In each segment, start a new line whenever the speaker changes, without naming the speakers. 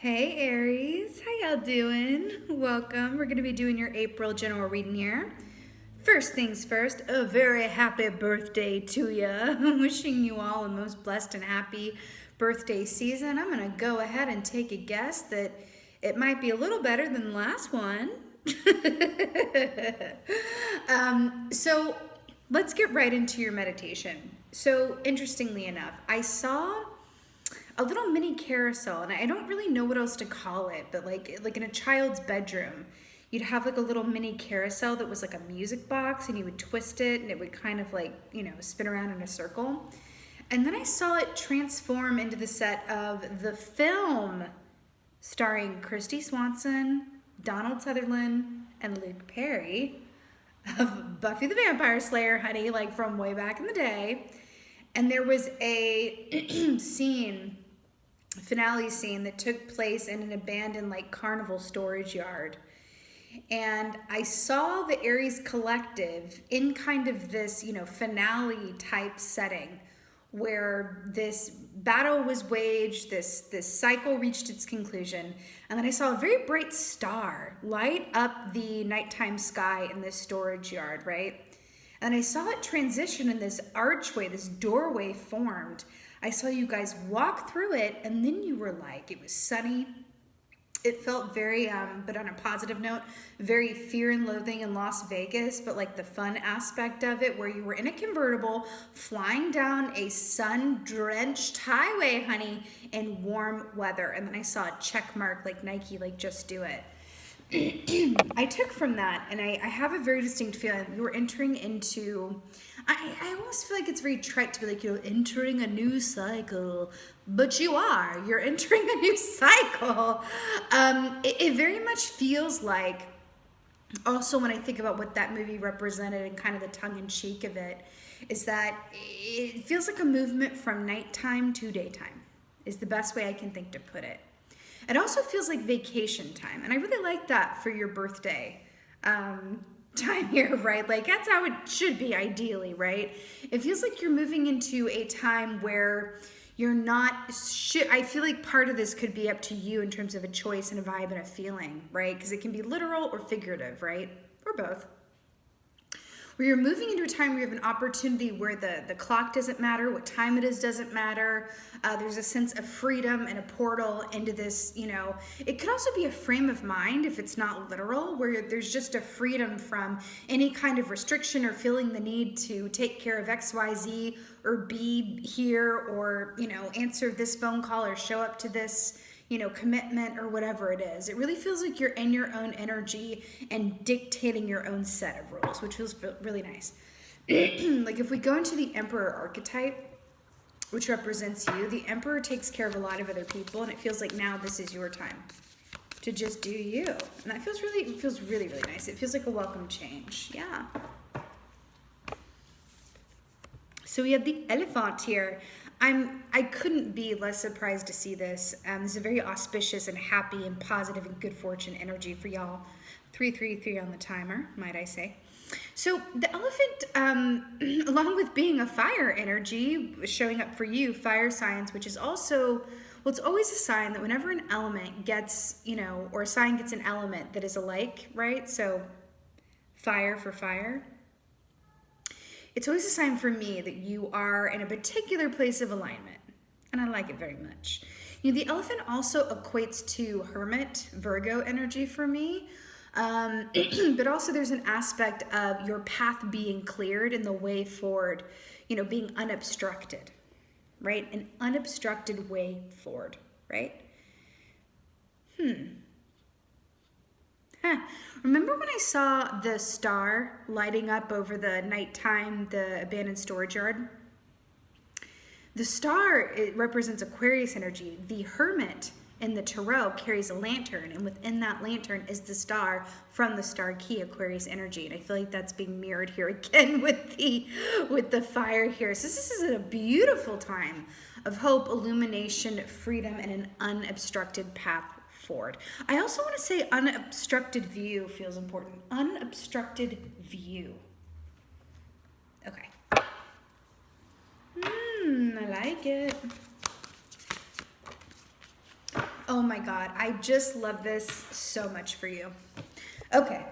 Hey Aries, how y'all doing? Welcome. We're going to be doing your April general reading here. First things first, a very happy birthday to you. I'm wishing you all a most blessed and happy birthday season. I'm going to go ahead and take a guess that it might be a little better than the last one. So let's get right into your meditation. So interestingly enough, I saw a little mini carousel, and I don't really know what else to call it, but like in a child's bedroom, you'd have like a little mini carousel that was like a music box, and you would twist it and it would kind of like, spin around in a circle. And then I saw it transform into the set of the film starring Christy Swanson, Donald Sutherland, and Luke Perry of Buffy the Vampire Slayer, honey, like from way back in the day. And there was a finale scene that took place in an abandoned like carnival storage yard. And I saw the Aries collective in kind of this, finale type setting where this battle was waged, this cycle reached its conclusion, and then I saw a very bright star light up the nighttime sky in this storage yard, right? And I saw it transition in this archway, this doorway formed. I saw you guys walk through it, and then you were like, it was sunny. It felt very, but on a positive note, very Fear and Loathing in Las Vegas, but like the fun aspect of it where you were in a convertible flying down a sun-drenched highway, honey, in warm weather. And then I saw a check mark like Nike, like just do it. I took from that, and I have a very distinct feeling. You were entering into, I almost feel like it's very trite to be like, entering a new cycle, but you are. You're entering a new cycle. It very much feels like, also when I think about what that movie represented and kind of the tongue-in-cheek of it, is that it feels like a movement from nighttime to daytime, is the best way I can think to put it. It also feels like vacation time, and I really like that for your birthday time here, right? Like that's how it should be ideally, right? It feels like you're moving into a time where you're not, I feel like part of this could be up to you in terms of a choice and a vibe and a feeling, right? Because it can be literal or figurative, right? Or both. Where you're moving into a time where you have an opportunity where the clock doesn't matter, what time it is doesn't matter. There's a sense of freedom and a portal into this, it could also be a frame of mind if it's not literal, where there's just a freedom from any kind of restriction or feeling the need to take care of X, Y, Z, or be here, or, answer this phone call or show up to this, commitment or whatever it is. It really feels like you're in your own energy and dictating your own set of rules, which feels really nice. Like if we go into the Emperor archetype, which represents you, the Emperor takes care of a lot of other people, and it feels like now this is your time to just do you. And that feels really, really nice. It feels like a welcome change. Yeah. So we have the Elephant here. I couldn't be less surprised to see this. This is a very auspicious and happy and positive and good fortune energy for y'all. 333 on the timer, might I say. So the elephant, along with being a fire energy, showing up for you, fire signs, which is also, well, it's always a sign that whenever an element gets, or a sign gets an element that is alike, right? So fire for fire. It's always a sign for me that you are in a particular place of alignment, and I like it very much. The elephant also equates to Hermit, Virgo energy for me, but also there's an aspect of your path being cleared and the way forward, being unobstructed, right? An unobstructed way forward, right? Remember when I saw the star lighting up over the nighttime, the abandoned storage yard? The star, it represents Aquarius energy. The Hermit in the Tarot carries a lantern, and within that lantern is the star from the star key, Aquarius energy. And I feel like that's being mirrored here again with the fire here. So this is a beautiful time of hope, illumination, freedom, and an unobstructed path forward. I also want to say unobstructed view feels important. Unobstructed view. Okay. I like it. Oh my God, I just love this so much for you. Okay,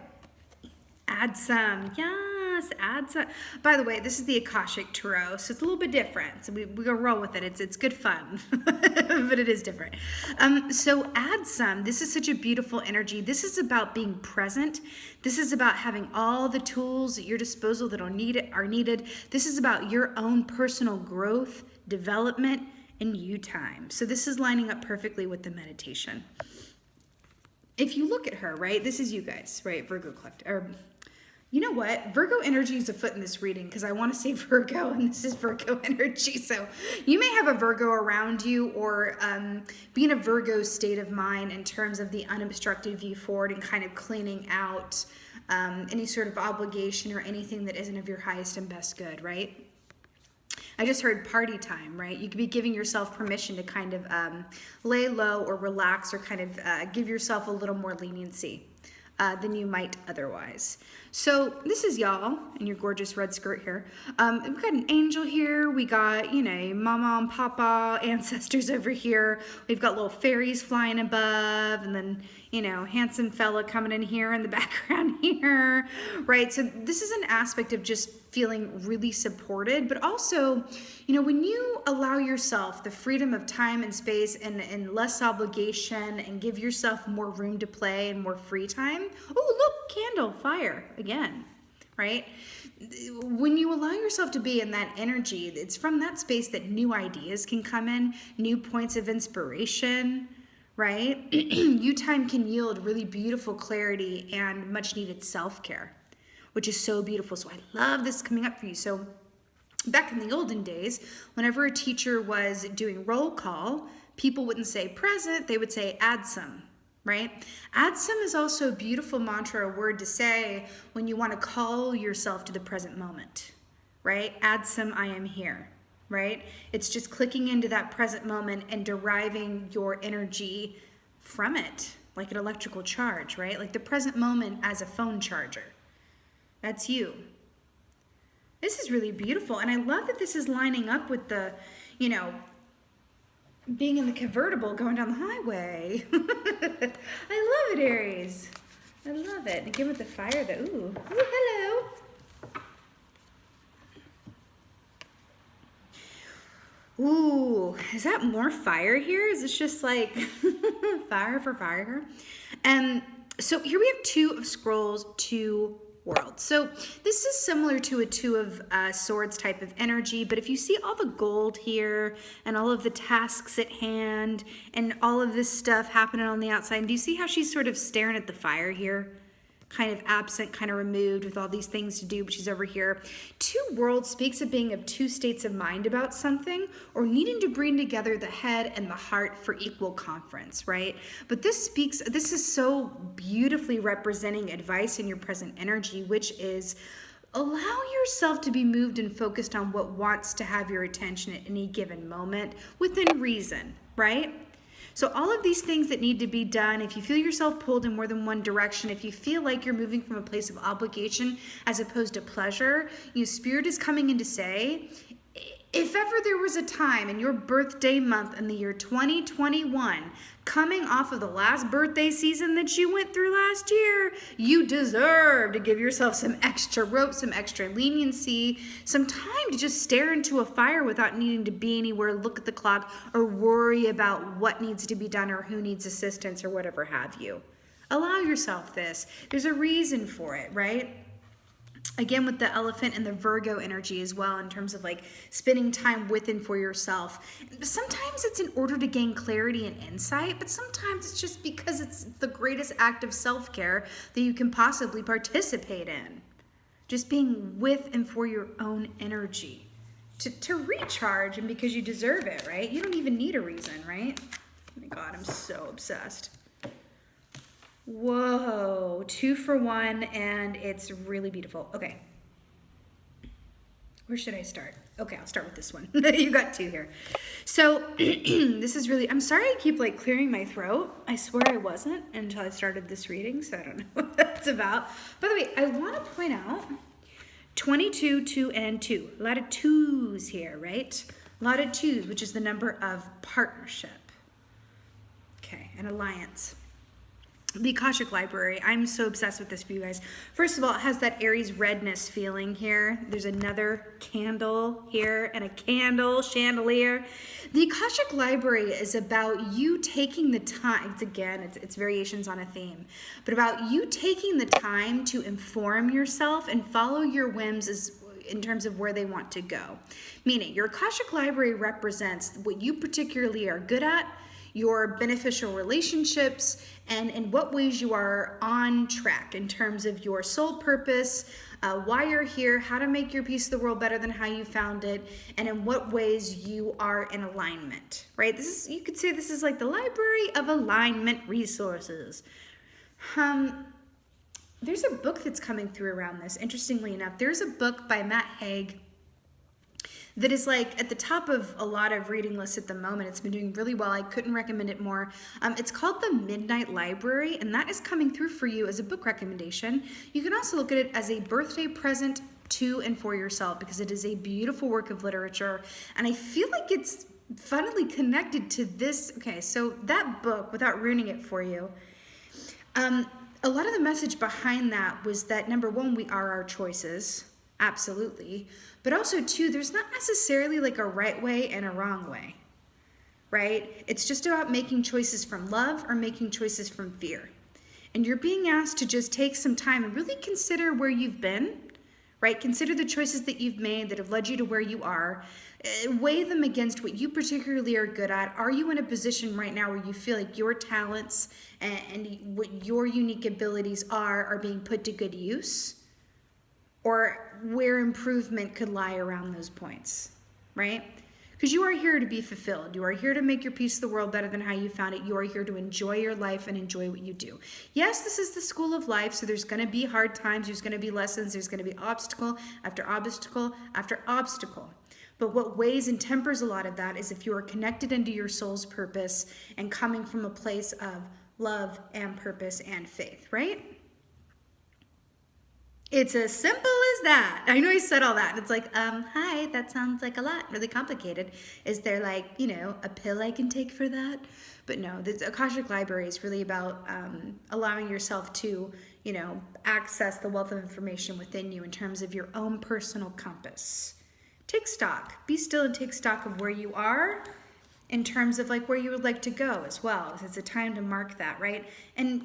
add some, yes, add some. By the way, this is the Akashic Tarot, so it's a little bit different. So we're gonna roll with it. It's good fun, but it is different. So add some. This is such a beautiful energy. This is about being present. This is about having all the tools at your disposal that are needed. This is about your own personal growth, development, and you time. So this is lining up perfectly with the meditation. If you look at her, right, this is you guys, right, Virgo collective, or you know what, Virgo energy is afoot in this reading because I want to say Virgo and this is Virgo energy. So you may have a Virgo around you or be in a Virgo state of mind in terms of the unobstructed view forward and kind of cleaning out any sort of obligation or anything that isn't of your highest and best good, right? I just heard party time, right? You could be giving yourself permission to kind of lay low or relax or kind of give yourself a little more leniency than you might otherwise. So this is y'all in your gorgeous red skirt here. We've got an angel here. We got, you know, mama and papa ancestors over here. We've got little fairies flying above and then, you know, handsome fella coming in here in the background here, right? So this is an aspect of just feeling really supported, but also, you know, when you allow yourself the freedom of time and space and less obligation and give yourself more room to play and more free time. Oh, look, candle, fire again, right? When you allow yourself to be in that energy, it's from that space that new ideas can come in, new points of inspiration, right? You time can yield really beautiful clarity and much needed self-care, which is so beautiful. So I love this coming up for you. So back in the olden days, whenever a teacher was doing roll call, people wouldn't say present, they would say add some, right? Add some is also a beautiful mantra, a word to say when you want to call yourself to the present moment, right? Add some, I am here, right? It's just clicking into that present moment and deriving your energy from it, like an electrical charge, right? Like the present moment as a phone charger. That's you. This is really beautiful. And I love that this is lining up with the, you know, being in the convertible going down the highway. I love it, Aries. I love it. And again with the fire, ooh, hello. Ooh, is that more fire here? Is this just like fire for fire? So here we have Two of Scrolls, Two Worlds. So this is similar to a Two of Swords type of energy, but if you see all the gold here and all of the tasks at hand and all of this stuff happening on the outside, do you see how she's sort of staring at the fire here? Kind of absent, kind of removed with all these things to do, but she's over here. Two Worlds speaks of being of two states of mind about something or needing to bring together the head and the heart for equal conference, right? But this is so beautifully representing advice in your present energy, which is allow yourself to be moved and focused on what wants to have your attention at any given moment within reason, right? So all of these things that need to be done, if you feel yourself pulled in more than one direction, if you feel like you're moving from a place of obligation as opposed to pleasure, Spirit is coming in to say, if ever there was a time in your birthday month in the year 2021, coming off of the last birthday season that you went through last year, you deserve to give yourself some extra rope, some extra leniency, some time to just stare into a fire without needing to be anywhere, look at the clock, or worry about what needs to be done or who needs assistance or whatever have you. Allow yourself this. There's a reason for it, right? Again, with the elephant and the Virgo energy as well, in terms of like spending time with and for yourself. Sometimes it's in order to gain clarity and insight, but sometimes it's just because it's the greatest act of self-care that you can possibly participate in. Just being with and for your own energy. To recharge and because you deserve it, right? You don't even need a reason, right? Oh my God, I'm so obsessed. Whoa, 2 for 1, and it's really beautiful. Okay, where should I start? Okay, I'll start with this one. You got 2 here. So this is really, I'm sorry I keep like clearing my throat. I swear I wasn't until I started this reading, so I don't know what that's about. By the way, I want to point out 22, 2, and 2. A lot of 2s here, right? A lot of 2s, which is the number of partnership. Okay, an alliance. The Akashic Library. I'm so obsessed with this for you guys. First of all, it has that Aries redness feeling here. There's another candle here and a candle chandelier. The Akashic Library is about you taking the time. It's variations on a theme, but about you taking the time to inform yourself and follow your whims in terms of where they want to go. Meaning, your Akashic Library represents what you particularly are good at, your beneficial relationships, and in what ways you are on track in terms of your soul purpose, why you're here, how to make your piece of the world better than how you found it, and in what ways you are in alignment, right? You could say this is like the library of alignment resources. There's a book that's coming through around this. Interestingly enough, there's a book by Matt Haig that is like at the top of a lot of reading lists at the moment. It's been doing really well. I couldn't recommend it more. It's called The Midnight Library, and that is coming through for you as a book recommendation. You can also look at it as a birthday present to and for yourself, because it is a beautiful work of literature, and I feel like it's funnily connected to this. Okay, so that book, without ruining it for you, a lot of the message behind that was that, number one, we are our choices. Absolutely. But also, too, there's not necessarily like a right way and a wrong way, right? It's just about making choices from love or making choices from fear. And you're being asked to just take some time and really consider where you've been, right? Consider the choices that you've made that have led you to where you are. Weigh them against what you particularly are good at. Are you in a position right now where you feel like your talents and what your unique abilities are being put to good use? Or where improvement could lie around those points, right? Because you are here to be fulfilled. You are here to make your piece of the world better than how you found it. You are here to enjoy your life and enjoy what you do. Yes, this is the school of life, so there's going to be hard times. There's going to be lessons. There's going to be obstacle after obstacle after obstacle. But what weighs and tempers a lot of that is if you are connected into your soul's purpose and coming from a place of love and purpose and faith, right? It's as simple as that. I know I said all that. And it's like, hi, that sounds like a lot, really complicated. Is there like, a pill I can take for that? But no, the Akashic Library is really about allowing yourself to, access the wealth of information within you in terms of your own personal compass. Take stock. Be still and take stock of where you are in terms of like where you would like to go as well. It's a time to mark that, right? And,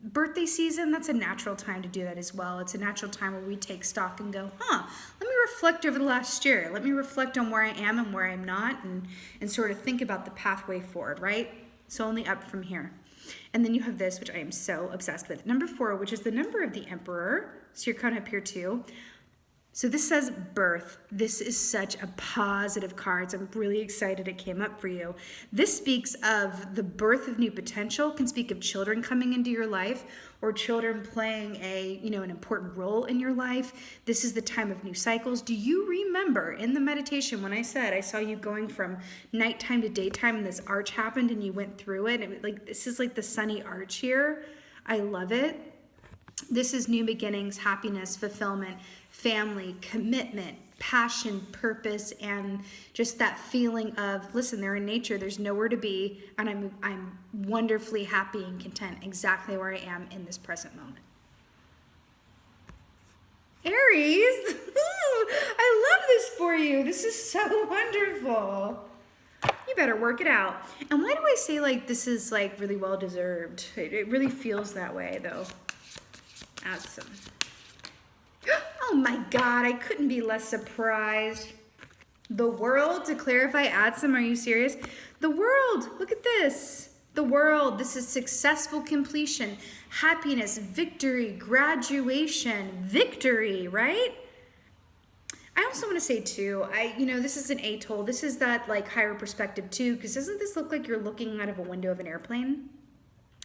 birthday season, that's a natural time to do that as well. It's a natural time where we take stock and go, let me reflect over the last year. Let me reflect on where I am and where I'm not, and sort of think about the pathway forward, right? So only up from here. And then you have this, which I am so obsessed with. Number 4, which is the number of the Emperor. So you're coming up here too. So this says birth. This is such a positive card. So I'm really excited it came up for you. This speaks of the birth of new potential, can speak of children coming into your life or children playing an important role in your life. This is the time of new cycles. Do you remember in the meditation when I said I saw you going from nighttime to daytime and this arch happened and you went through it? And this is like the sunny arch here. I love it. This is new beginnings, happiness, fulfillment, family, commitment, passion, purpose, and just that feeling of, listen, they're in nature, there's nowhere to be, and I'm wonderfully happy and content exactly where I am in this present moment. Aries, I love this for you. This is so wonderful. You better work it out. And why do I say like this is like really well deserved? It really feels that way though. Add some. Oh my God, I couldn't be less surprised. The world, to clarify, add some, are you serious? The world, look at this. The world, this is successful completion, happiness, victory, graduation, victory, right? I also want to say too, this is an atoll. This is that like higher perspective too, because doesn't this look like you're looking out of a window of an airplane?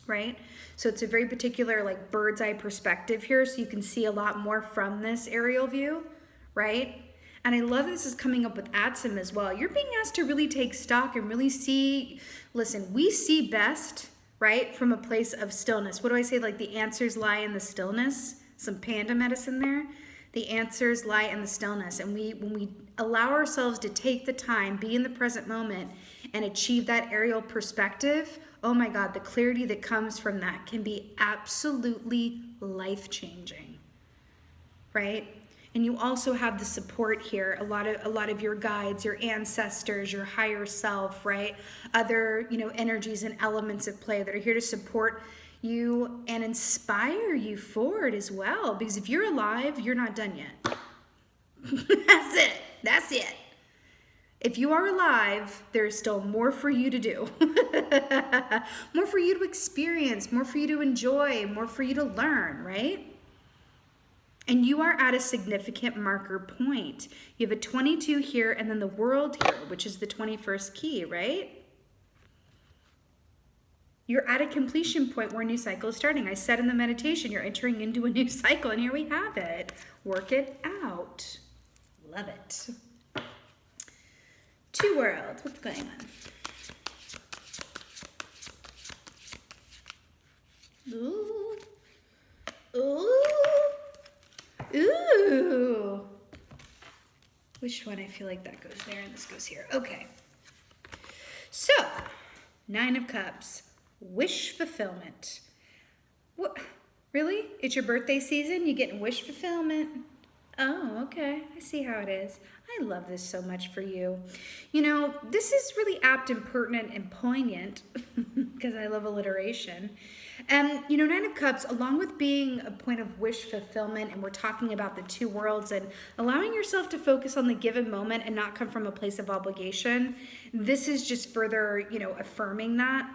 Right? So it's a very particular like bird's eye perspective here, so you can see a lot more from this aerial view, right? And I love this is coming up with Atsum as well. You're being asked to really take stock and really see, listen, we see best, right, from a place of stillness. What do I say? Like the answers lie in the stillness. Some panda medicine there. The answers lie in the stillness. And when we allow ourselves to take the time, be in the present moment, and achieve that aerial perspective, oh my God, the clarity that comes from that can be absolutely life-changing, right? And you also have the support here, a lot of your guides, your ancestors, your higher self, right? Other, energies and elements at play that are here to support you and inspire you forward as well. Because if you're alive, you're not done yet. That's it. If you are alive, there's still more for you to do. More for you to experience, more for you to enjoy, more for you to learn, right? And you are at a significant marker point. You have a 22 here and then the world here, which is the 21st key, right? You're at a completion point where a new cycle is starting. I said in the meditation, you're entering into a new cycle, and here we have it. Work it out. Love it. Two worlds. What's going on? Ooh. Ooh. Ooh. Which one? I feel like that goes there and this goes here. Okay. So, 9 of Cups. Wish fulfillment. What? Really? It's your birthday season? You getting wish fulfillment? Oh, okay. I see how it is. I love this so much for you. This is really apt and pertinent and poignant because I love alliteration. And, 9 of Cups, along with being a point of wish fulfillment, and we're talking about the two worlds and allowing yourself to focus on the given moment and not come from a place of obligation, this is just further, affirming that.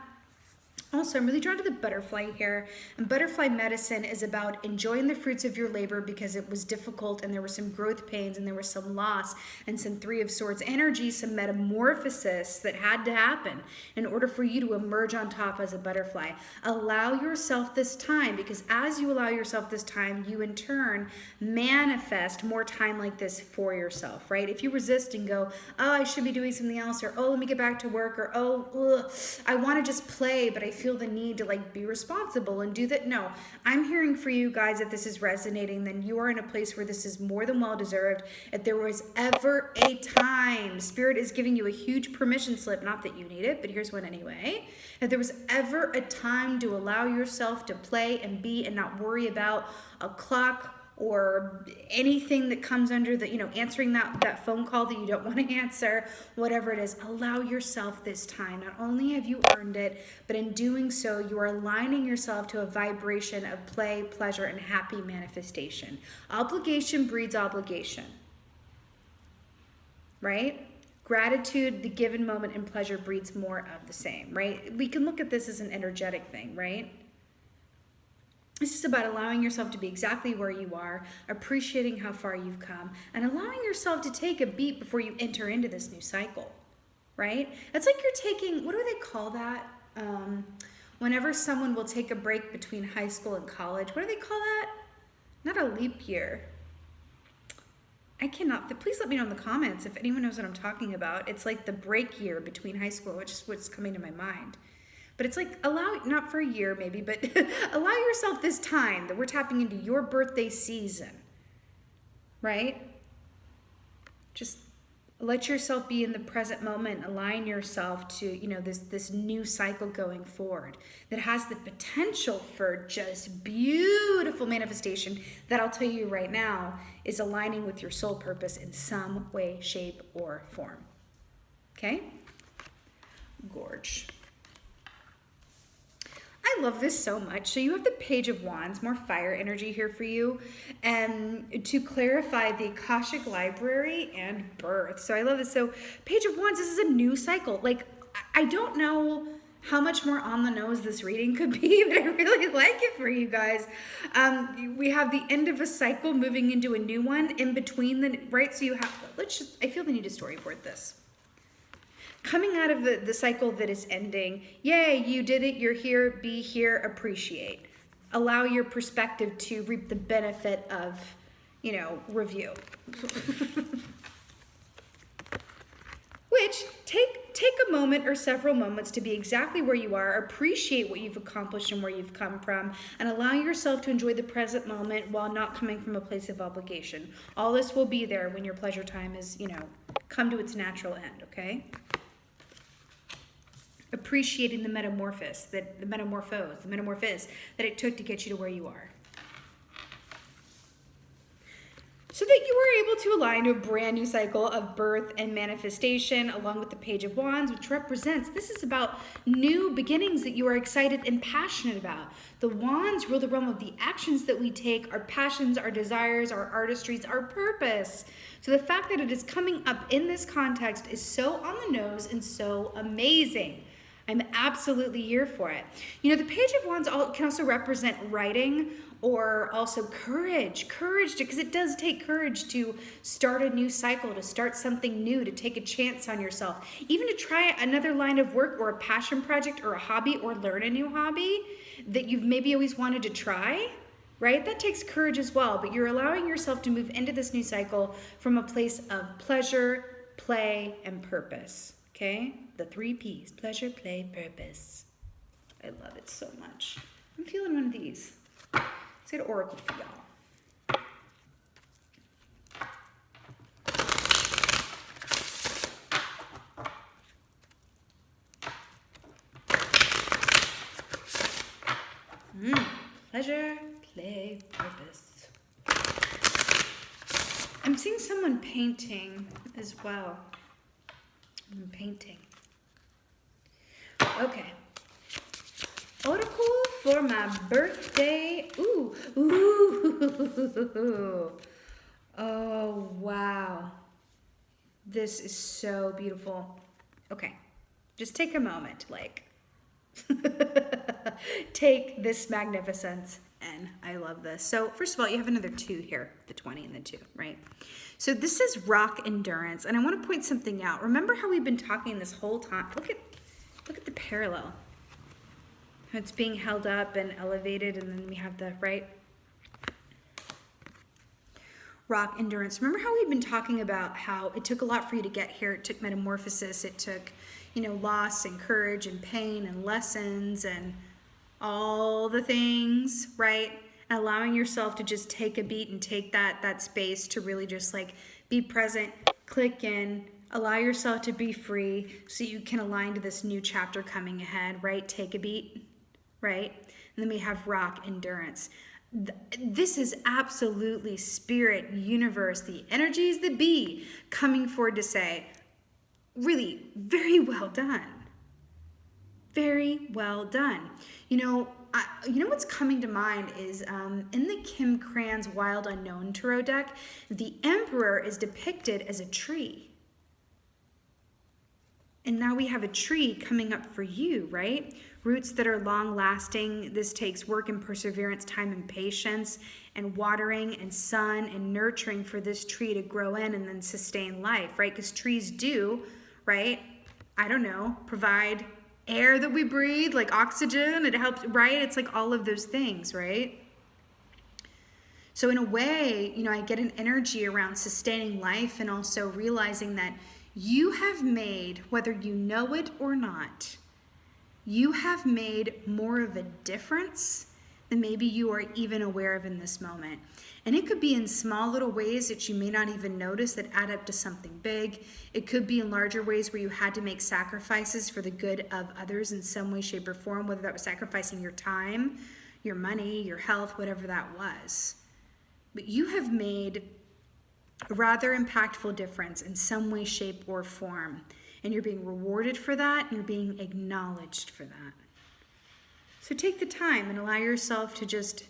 Also, I'm really drawn to the butterfly here, and butterfly medicine is about enjoying the fruits of your labor because it was difficult and there were some growth pains and there was some loss and some 3 of Swords energy, some metamorphosis that had to happen in order for you to emerge on top as a butterfly. Allow yourself this time, because as you allow yourself this time, you in turn manifest more time like this for yourself, right? If you resist and go, oh, I should be doing something else, or oh, let me get back to work, or oh, I want to just play, but I feel the need to be responsible and do that. No, I'm hearing for you guys that this is resonating, then you are in a place where this is more than well deserved. If there was ever a time, Spirit is giving you a huge permission slip, not that you need it, but here's one anyway. If there was ever a time to allow yourself to play and be and not worry about a clock or anything that comes under the, answering that phone call that you don't want to answer, whatever it is, allow yourself this time. Not only have you earned it, but in doing so, you are aligning yourself to a vibration of play, pleasure, and happy manifestation. Obligation breeds obligation, right? Gratitude, the given moment, and pleasure breeds more of the same, right? We can look at this as an energetic thing, right? This is about allowing yourself to be exactly where you are, appreciating how far you've come, and allowing yourself to take a beat before you enter into this new cycle, right? It's like you're taking, what do they call that? Whenever someone will take a break between high school and college, what do they call that? Not a leap year. I cannot, please let me know in the comments if anyone knows what I'm talking about. It's like the break year between high school, which is what's coming to my mind. But it's like, not for a year maybe, but allow yourself this time that we're tapping into your birthday season, right? Just let yourself be in the present moment, align yourself to, this new cycle going forward that has the potential for just beautiful manifestation that I'll tell you right now is aligning with your soul purpose in some way, shape, or form. Okay? Gorge. I love this so much. So you have the Page of Wands, more fire energy here for you, and to clarify the Akashic Library and birth. So I love this. So Page of Wands, this is a new cycle. I don't know how much more on the nose this reading could be, but I really like it for you guys. We have the end of a cycle moving into a new one in between right? So you have, I feel the need to storyboard this. Coming out of the cycle that is ending, yay, you did it, you're here, be here, appreciate. Allow your perspective to reap the benefit of, review. Which, take a moment or several moments to be exactly where you are, appreciate what you've accomplished and where you've come from, and allow yourself to enjoy the present moment while not coming from a place of obligation. All this will be there when your pleasure time is, come to its natural end, okay? appreciating the metamorphose that it took to get you to where you are. So that you were able to align to a brand new cycle of birth and manifestation, along with the Page of Wands, which represents, this is about new beginnings that you are excited and passionate about. The Wands rule the realm of the actions that we take, our passions, our desires, our artistries, our purpose. So the fact that it is coming up in this context is so on the nose and so amazing. I'm absolutely here for it. You know, the Page of Wands can also represent writing, or also courage, because it does take courage to start a new cycle, to start something new, to take a chance on yourself, even to try another line of work or a passion project or a hobby, or learn a new hobby that you've maybe always wanted to try, right? That takes courage as well, but you're allowing yourself to move into this new cycle from a place of pleasure, play, and purpose, okay? The 3 Ps, pleasure, play, purpose. I love it so much. I'm feeling one of these. Let's get an oracle for y'all. Pleasure, play, purpose. I'm seeing someone painting as well. I'm painting. Okay. Oracle for my birthday. Ooh. Oh, wow. This is so beautiful. Okay. Just take a moment, like, take this magnificence, and I love this. So first of all, you have another 2 here, the 20 and the 2, right? So this is rock endurance, and I want to point something out. Remember how we've been talking this whole time? Look at the parallel. How it's being held up and elevated, and then we have the, right? Rock endurance. Remember how we've been talking about how it took a lot for you to get here. It took metamorphosis. It took, loss and courage and pain and lessons and all the things, right? Allowing yourself to just take a beat and take that space to really just like be present, click in, allow yourself to be free so you can align to this new chapter coming ahead, right? Take a beat, right? And then we have rock endurance. This is absolutely spirit, universe, the energies that be coming forward to say, really, very well done. Very well done. What's coming to mind is in the Kim Krans Wild Unknown Tarot deck, the Emperor is depicted as a tree. And now we have a tree coming up for you, right? Roots that are long lasting. This takes work and perseverance, time and patience, and watering and sun and nurturing for this tree to grow in and then sustain life, right? Because trees do, right? Provide air that we breathe, like oxygen. It helps, right? It's like all of those things, right? So in a way, I get an energy around sustaining life and also realizing that you have made, whether you know it or not, you have made more of a difference than maybe you are even aware of in this moment. And it could be in small little ways that you may not even notice that add up to something big. It could be in larger ways where you had to make sacrifices for the good of others in some way, shape, or form, whether that was sacrificing your time, your money, your health, whatever that was. But you have made a rather impactful difference in some way, shape, or form. And you're being rewarded for that, and you're being acknowledged for that. So take the time and allow yourself to just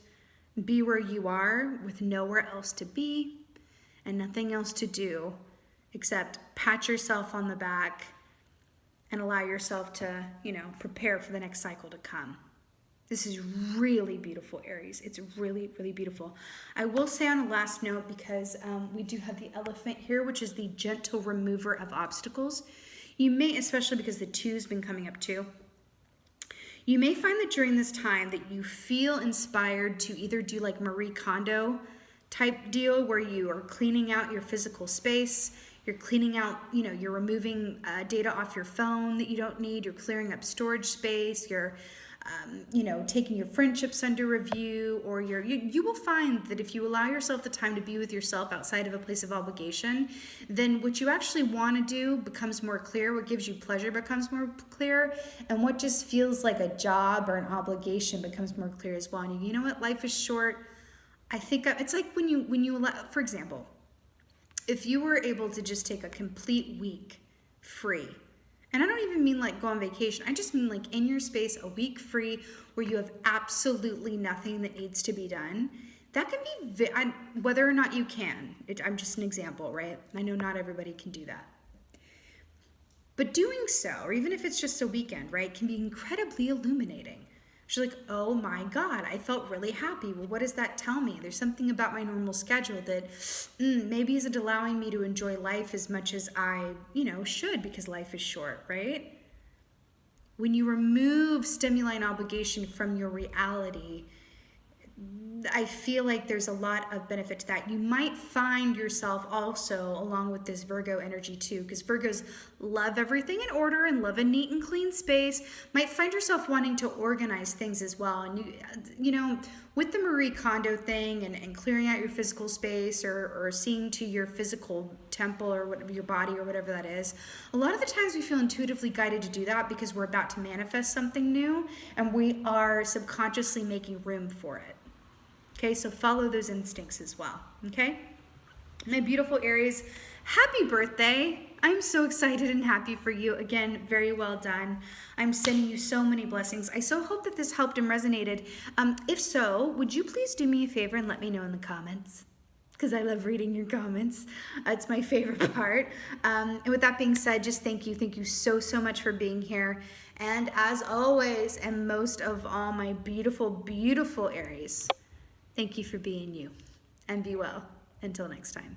be where you are with nowhere else to be and nothing else to do except pat yourself on the back and allow yourself to, prepare for the next cycle to come. This is really beautiful, Aries. It's really, really beautiful. I will say on a last note, because we do have the elephant here, which is the gentle remover of obstacles. You may, especially because the 2's been coming up too, you may find that during this time that you feel inspired to either do like Marie Kondo type deal where you are cleaning out your physical space, you're cleaning out, you're removing data off your phone that you don't need, you're clearing up storage space, you're you know, taking your friendships under review, or you will find that if you allow yourself the time to be with yourself outside of a place of obligation, then what you actually want to do becomes more clear. What gives you pleasure becomes more clear, and what just feels like a job or an obligation becomes more clear as well. And you know what? Life is short. I think it's like when you allow, for example, if you were able to just take a complete week free, and I don't even mean like go on vacation, I just mean like in your space, a week free where you have absolutely nothing that needs to be done. That can be, whether or not you can, I'm just an example, right? I know not everybody can do that. But doing so, or even if it's just a weekend, right, can be incredibly illuminating. She's like, oh my God, I felt really happy. Well, what does that tell me? There's something about my normal schedule that maybe isn't allowing me to enjoy life as much as I, should, because life is short, right? When you remove stimuli and obligation from your reality, I feel like there's a lot of benefit to that. You might find yourself also, along with this Virgo energy too, because Virgos love everything in order and love a neat and clean space, might find yourself wanting to organize things as well. And with the Marie Kondo thing and clearing out your physical space or seeing to your physical temple or whatever, your body or whatever that is, a lot of the times we feel intuitively guided to do that because we're about to manifest something new and we are subconsciously making room for it. Okay, so follow those instincts as well, okay? My beautiful Aries, happy birthday. I'm so excited and happy for you. Again, very well done. I'm sending you so many blessings. I so hope that this helped and resonated. If so, would you please do me a favor and let me know in the comments? Because I love reading your comments. It's my favorite part. And with that being said, just thank you. Thank you so, so much for being here. And as always, and most of all, my beautiful, beautiful Aries, thank you for being you, and be well. Until next time.